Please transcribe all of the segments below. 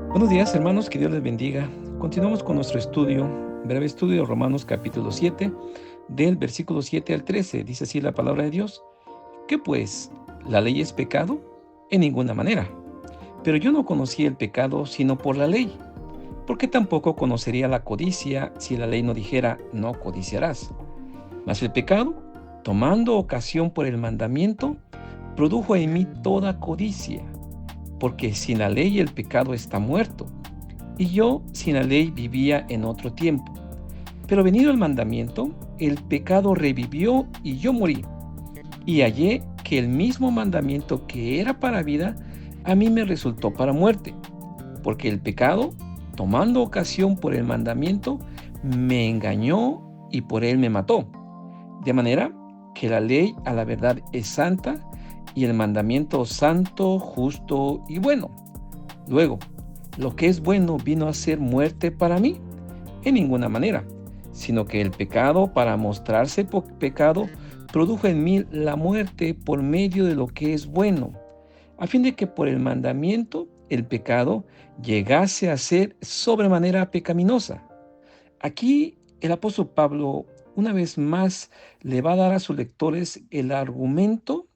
Buenos días, hermanos, que Dios les bendiga. Continuamos con nuestro estudio, breve estudio de Romanos capítulo 7, del versículo 7 al 13. Dice así la palabra de Dios. ¿Qué pues? ¿La ley es pecado? En ninguna manera. Pero yo no conocí el pecado sino por la ley, porque tampoco conocería la codicia si la ley no dijera no codiciarás. Mas el pecado, tomando ocasión por el mandamiento, produjo en mí toda codicia, porque sin la ley el pecado está muerto. Y yo sin la ley vivía en otro tiempo. Pero venido el mandamiento, el pecado revivió y yo morí. Y hallé que el mismo mandamiento que era para vida, a mí me resultó para muerte. Porque el pecado, tomando ocasión por el mandamiento, me engañó y por él me mató. De manera que la ley a la verdad es santa y el mandamiento santo, justo y bueno. Luego, lo que es bueno vino a ser muerte para mí, en ninguna manera, sino que el pecado, para mostrarse pecado, produjo en mí la muerte por medio de lo que es bueno, a fin de que por el mandamiento el pecado llegase a ser sobremanera pecaminosa. Aquí el apóstol Pablo una vez más le va a dar a sus lectores el argumento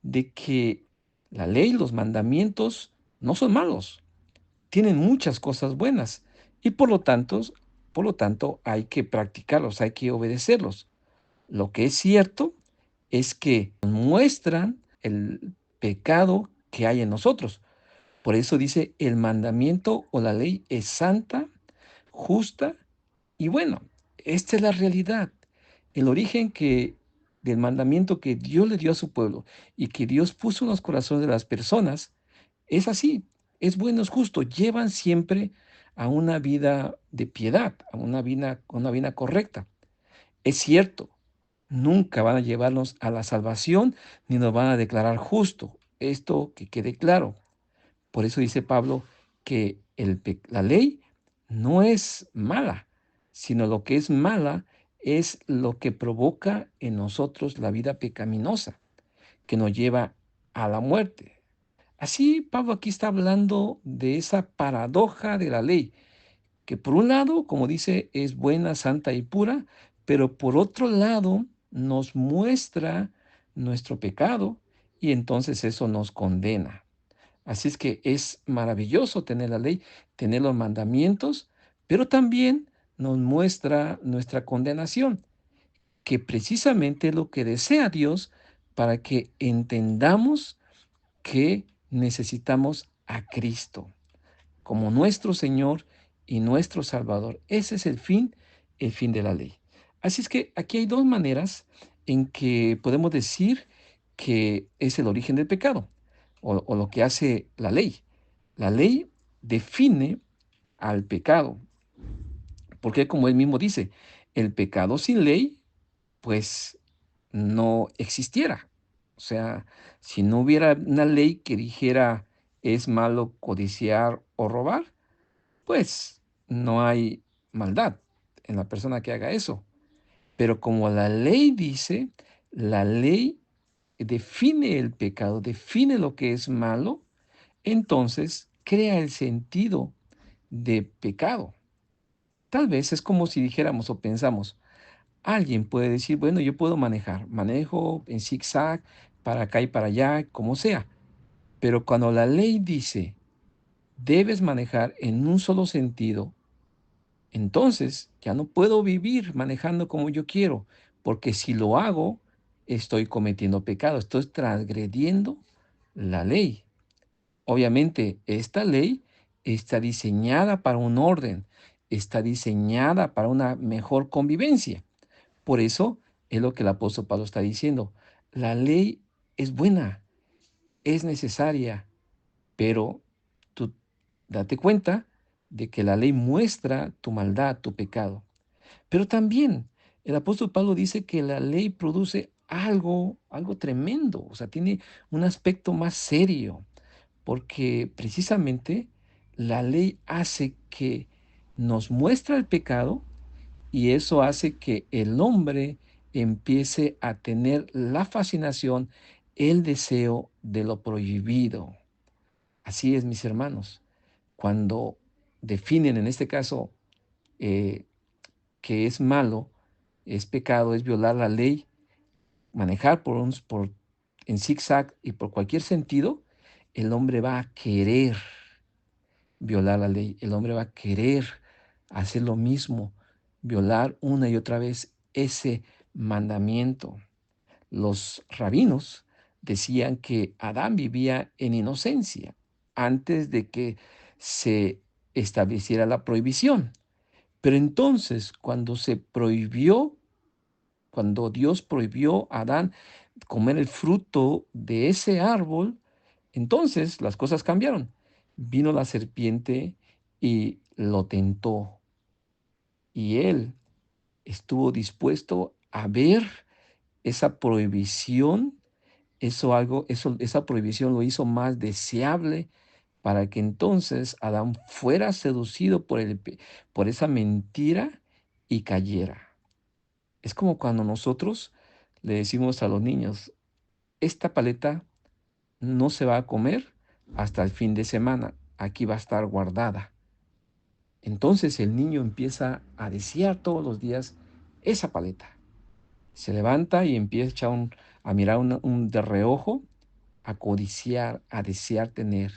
de que la ley, los mandamientos, no son malos, tienen muchas cosas buenas y por lo tanto hay que practicarlos, hay que obedecerlos. Lo que es cierto es que muestran el pecado que hay en nosotros. Por eso dice, el mandamiento o la ley es santa, justa y bueno, esta es la realidad. El origen del mandamiento que Dios le dio a su pueblo y que Dios puso en los corazones de las personas es así, es bueno, es justo, llevan siempre a una vida de piedad, a una vida correcta. Es cierto, nunca van a llevarnos a la salvación ni nos van a declarar justo. Esto que quede claro. Por eso dice Pablo que la ley no es mala, sino lo que es mala es lo que provoca en nosotros la vida pecaminosa, que nos lleva a la muerte. Así, Pablo aquí está hablando de esa paradoja de la ley, que por un lado, como dice, es buena, santa y pura, pero por otro lado nos muestra nuestro pecado y entonces eso nos condena. Así es que es maravilloso tener la ley, tener los mandamientos, pero también nos muestra nuestra condenación, que precisamente es lo que desea Dios para que entendamos que necesitamos a Cristo como nuestro Señor y nuestro Salvador. Ese es el fin de la ley. Así es que aquí hay dos maneras en que podemos decir que es el origen del pecado o lo que hace la ley. La ley define al pecado, porque como él mismo dice, el pecado sin ley, pues no existiera. O sea, si no hubiera una ley que dijera es malo codiciar o robar, pues no hay maldad en la persona que haga eso. Pero como la ley dice, la ley define el pecado, define lo que es malo, entonces crea el sentido de pecado. Tal vez es como si dijéramos o pensamos, alguien puede decir, bueno, yo puedo manejar, manejo en zigzag, para acá y para allá, como sea. Pero cuando la ley dice, debes manejar en un solo sentido, entonces ya no puedo vivir manejando como yo quiero, porque si lo hago, estoy cometiendo pecado, estoy transgrediendo la ley. Obviamente, esta ley está diseñada para un orden, está diseñada para una mejor convivencia. Por eso es lo que el apóstol Pablo está diciendo. La ley es buena, es necesaria, pero tú date cuenta de que la ley muestra tu maldad, tu pecado. Pero también el apóstol Pablo dice que la ley produce algo tremendo, o sea, tiene un aspecto más serio, porque precisamente la ley hace que nos muestra el pecado y eso hace que el hombre empiece a tener la fascinación, el deseo de lo prohibido. Así es, mis hermanos. cuando definen, en este caso, eh, que es malo, es pecado, es violar la ley, manejar en zigzag y por cualquier sentido, el hombre va a querer violar la ley, el hombre va a querer hacer lo mismo, violar una y otra vez ese mandamiento. Los rabinos decían que Adán vivía en inocencia antes de que se estableciera la prohibición. Pero entonces, cuando Dios prohibió a Adán comer el fruto de ese árbol, entonces las cosas cambiaron. Vino la serpiente y lo tentó, y él estuvo dispuesto a ver esa prohibición, esa prohibición lo hizo más deseable para que entonces Adán fuera seducido por esa mentira y cayera. Es como cuando nosotros le decimos a los niños, esta paleta no se va a comer hasta el fin de semana, aquí va a estar guardada. Entonces el niño empieza a desear todos los días esa paleta. Se levanta y empieza a mirar de reojo, a codiciar, a desear tener.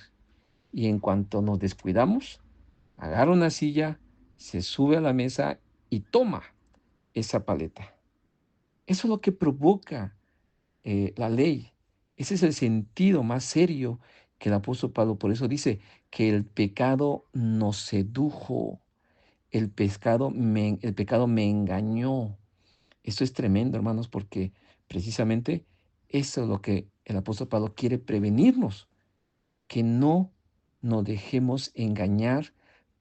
Y en cuanto nos descuidamos, agarra una silla, se sube a la mesa y toma esa paleta. Eso es lo que provoca la ley. Ese es el sentido más serio que el apóstol Pablo por eso dice que el pecado nos sedujo, el pecado me engañó. Esto es tremendo, hermanos, porque precisamente eso es lo que el apóstol Pablo quiere prevenirnos, que no nos dejemos engañar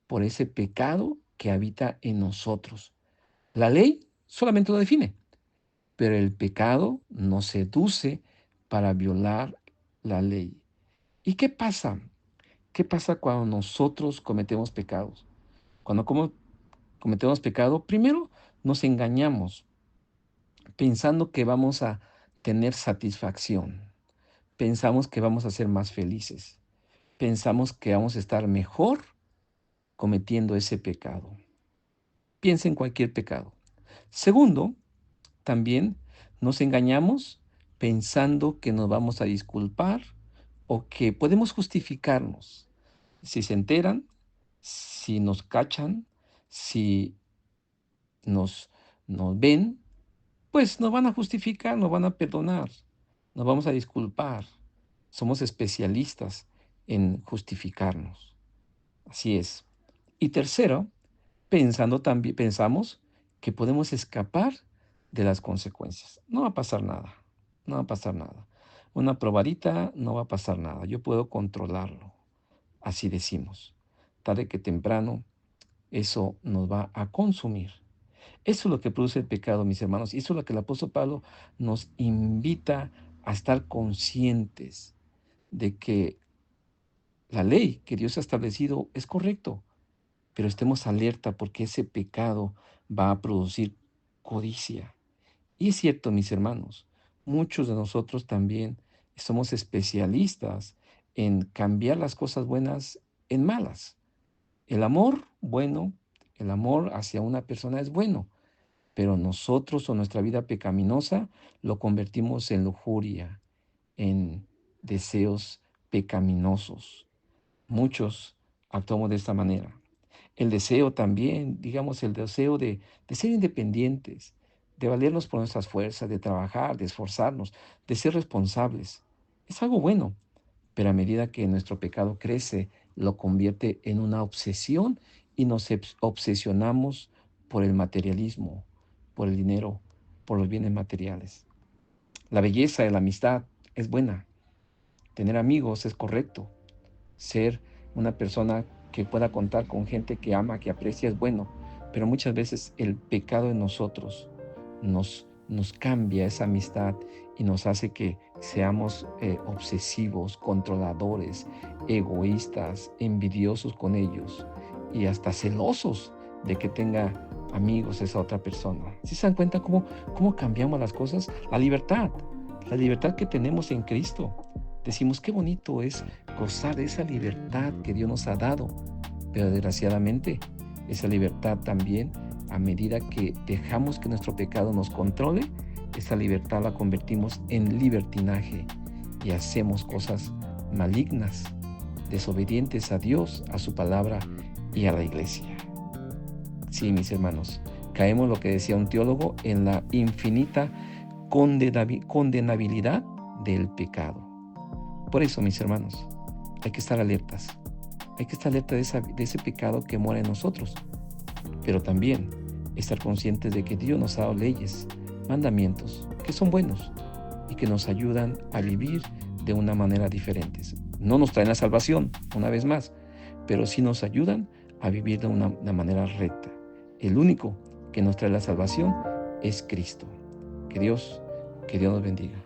por ese pecado que habita en nosotros. La ley solamente lo define, pero el pecado nos seduce para violar la ley. ¿Y qué pasa? ¿Qué pasa cuando nosotros cometemos pecados? Cuando cometemos pecado, primero nos engañamos pensando que vamos a tener satisfacción. Pensamos que vamos a ser más felices. Pensamos que vamos a estar mejor cometiendo ese pecado. Piensa en cualquier pecado. Segundo, también nos engañamos pensando que nos vamos a disculpar o que podemos justificarnos. Si se enteran, si nos cachan, si nos, nos ven, pues nos van a justificar, nos van a perdonar, nos vamos a disculpar. Somos especialistas en justificarnos. Así es. Y tercero, pensamos que podemos escapar de las consecuencias. No va a pasar nada, no va a pasar nada. Una probadita, no va a pasar nada. Yo puedo controlarlo. Así decimos. Tarde que temprano, eso nos va a consumir. Eso es lo que produce el pecado, mis hermanos. Y eso es lo que el apóstol Pablo nos invita a estar conscientes de que la ley que Dios ha establecido es correcto, pero estemos alerta porque ese pecado va a producir codicia. Y es cierto, mis hermanos, muchos de nosotros también somos especialistas en cambiar las cosas buenas en malas. El amor bueno, el amor hacia una persona es bueno, pero nosotros o nuestra vida pecaminosa lo convertimos en lujuria, en deseos pecaminosos. Muchos actuamos de esta manera. El deseo también, digamos, el deseo de ser independientes, de valernos por nuestras fuerzas, de trabajar, de esforzarnos, de ser responsables. Es algo bueno, pero a medida que nuestro pecado crece, lo convierte en una obsesión y nos obsesionamos por el materialismo, por el dinero, por los bienes materiales. La belleza de la amistad es buena, tener amigos es correcto, ser una persona que pueda contar con gente que ama, que aprecia es bueno, pero muchas veces el pecado en nosotros nos cambia esa amistad y nos hace que seamos obsesivos, controladores, egoístas, envidiosos con ellos y hasta celosos de que tenga amigos esa otra persona. ¿Sí se dan cuenta cómo cambiamos las cosas? La libertad que tenemos en Cristo. Decimos, qué bonito es gozar de esa libertad que Dios nos ha dado. Pero desgraciadamente, esa libertad también, a medida que dejamos que nuestro pecado nos controle, esa libertad la convertimos en libertinaje y hacemos cosas malignas, desobedientes a Dios, a su palabra y a la iglesia. Sí, mis hermanos, caemos, lo que decía un teólogo, en la infinita condenabilidad del pecado. Por eso, mis hermanos, hay que estar alertas. Hay que estar alerta de ese pecado que mora en nosotros, pero también estar conscientes de que Dios nos ha dado leyes, mandamientos, que son buenos y que nos ayudan a vivir de una manera diferente. No nos traen la salvación, una vez más, pero sí nos ayudan a vivir de una manera recta. El único que nos trae la salvación es Cristo. Que Dios nos bendiga.